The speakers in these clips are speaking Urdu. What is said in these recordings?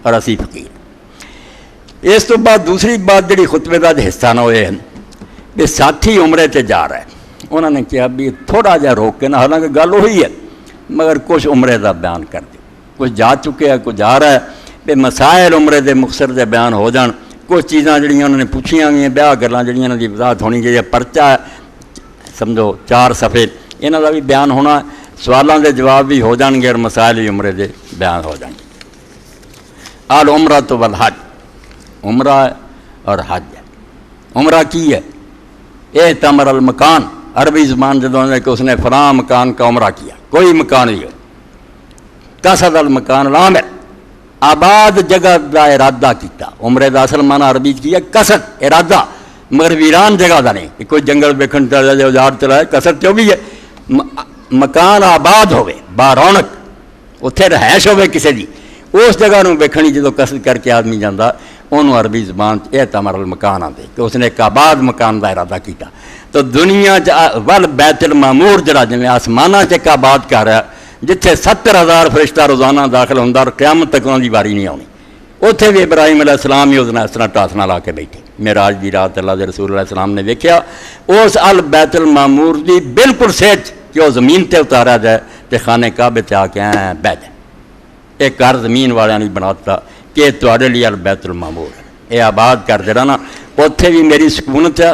اور اسی فقیر۔ اس تو بعد دوسری بات جڑی خطبے کا حصہ نہ ہوئے ہیں کہ ساتھی عمرے تے جا رہا ہے، انہوں نے کہا بھی تھوڑا جہا روک کے نہ، حالانکہ گل وہی ہے مگر کچھ عمرے کا بیان کر دیں، کچھ جا چکے ہیں کچھ جا رہا ہے، کہ مسائل عمرے دے مختصر دے بیان ہو جان، کچھ چیزاں جڑیاں انہوں نے پوچھیاں گئی بیاہ گلاں جڑیاں انہوں کی وضاحت ہونی چاہیے، پرچہ ہے سمجھو 4 صفحے انہوں کا بھی بیان ہونا، سوالوں دے جواب بھی ہو جان گے اور مسائل بھی عمرے دے بیان ہو جائیں گے۔ العمرہ تو والحج، عمرہ اور حج ہے۔ عمرہ کی ہے؟ اعتمر المکان، عربی زبان جدوں کہ اس نے فلاں مکان کا عمرہ کیا، کوئی مکان ہی ہو، قصد المکان العامر، آباد جگہ دا ارادہ کیتا۔ عمرے دا اصل معنی عربی کیا قصد، ارادہ، مگر ویران جگہ دا نہیں کہ کوئی جنگل ویکھن چلا جائے اجاڑ چلائے، قصد تو بھی ہے مکان آباد ہوئے با رونق، اتنے رہائش ہوئے کسی دی، اس جگہ نو ویکھنی جدو قصد کر کے آدمی جاندہ انہوں عربی زبان اعتمر المکان آتے کہ اس نے ایک آباد مکان دا ارادہ کیتا۔ تو دنیا ول بیت المعمور جڑا جنہیں آسمانہ چک آباد کر رہا جتھے 70,000 فرشتہ روزانہ داخل ہوندہ اور قیامت تک انہوں دی باری نہیں آنی، اتھے بھی ابراہیم علیہ السلام ہی اس طرح ٹاسنا لا کے بیٹھے۔ معراج دی رات اللہ دے رسول علیہ السلام نے دیکھا اس بیت المعمور دی بالکل سیٹ کہ وہ زمین تے اتارا جائے تے خانے کعبے تے آ کے بیٹھ جائے، ایک گھر زمین والے نہیں بناتا کہ تواڈے لیے بیت المعمور ہے، یہ آباد کر دینا نا، اتھے بھی میری سکونت ہے،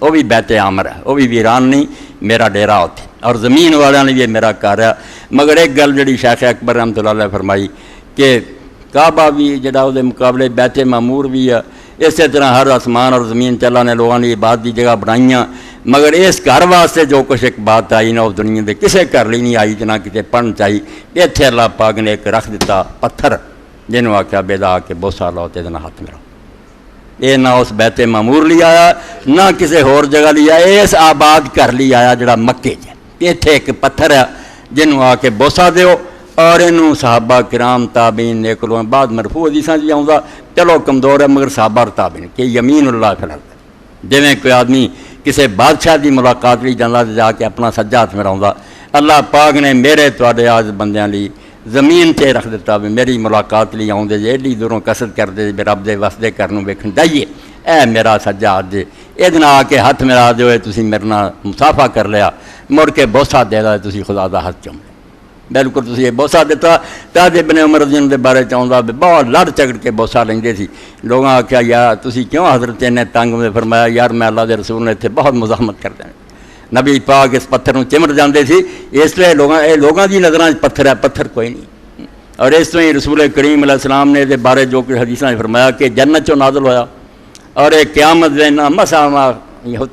وہ بھی بیت عامر ہے، وہ بھی ویران نہیں، میرا ڈیرا اتھے، اور زمین والوں نے بھی میرا گھر ہے۔ مگر ایک گل جڑی شیخ اکبر رحمۃ اللہ علیہ فرمائی کہ کعبہ بھی جڑا وہ مقابلے بیت معمور بھی ہے، اسی طرح ہر آسمان اور زمین تے اللہ نے لوگوں نے عبادت دی جگہ بنائیاں، مگر اس گھر واسطے جو کچھ ایک بات آئی نا وہ دنیا دے کسے گھر لی نہیں آئی جنا کتے پڑھن چاہیے، اتنے اللہ پاک نے ایک رکھ دیتا پتھر جنہوں آخیا بیدا کے بوسا لاؤ تے دن ہاتھ میرا، یہ نہ اس بیت معمور لی آیا نہ کسی ہور جگہ لی آیا، اس آباد گھر لی آیا جڑا مکے جائے، اتنے ایک پتھر ہے جنہوں آ کے بوسا دیو، اور انہوں صحابہ کرام تابعین نیک لوگ بعد مرفوع حدیثاں جی آؤں گا، چلو کمزور ہے مگر صحابہ اور تابعین کہ یمین اللہ فی الارض، جویں کوئی آدمی کسی بادشاہ دی ملاقات لی جانا جا کے اپنا سجا ہاتھ میں رہا، اللہ پاک نے میرے تواڈے آج بندیاں لی زمین تے رکھ دیتا بھی میری ملاقات لی آؤں دے جے ایڈی دوروں قصد کر دے بھی رب دے وسدے کرنوں ویکھن چاہیے، اے میرا سجا ہاتھ دے ادنا آ کے ہاتھ میرا دے ہوئے تسی میرے نال مسافہ کر لیا، مڑ کے بوسا دے دا تسی خدا دا ہاتھ چوم بالکل تسی یہ بوسا دیتا۔ تاج ابن عمر جن دے بارے چاہتا بھی بہت لڑ چگڑ کے بوسا لیندے سی، لوگوں آخیا یار تسی کیوں حضرت نے تنگ میں فرمایا یار میں اللہ دے رسول نے اتنے بہت مزاحمت کر دیں، نبی پاک اس پتھر نو چمڑ جاندے سی، اس لیے لوگوں دی نظراں پتھر ہے، پتھر کوئی نہیں۔ اور اس طرح ہی رسول کریم علیہ السلام نے دے بارے جو کہ حدیثاں نے فرمایا کہ جنت چوں نازل ہویا اور ایک قیامت دے نا مسا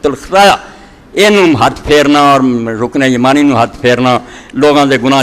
تلخرایا، اینوں ہاتھ پھیرنا اور رکن یمانی نو ہاتھ پھیرنا لوگوں دے گناہ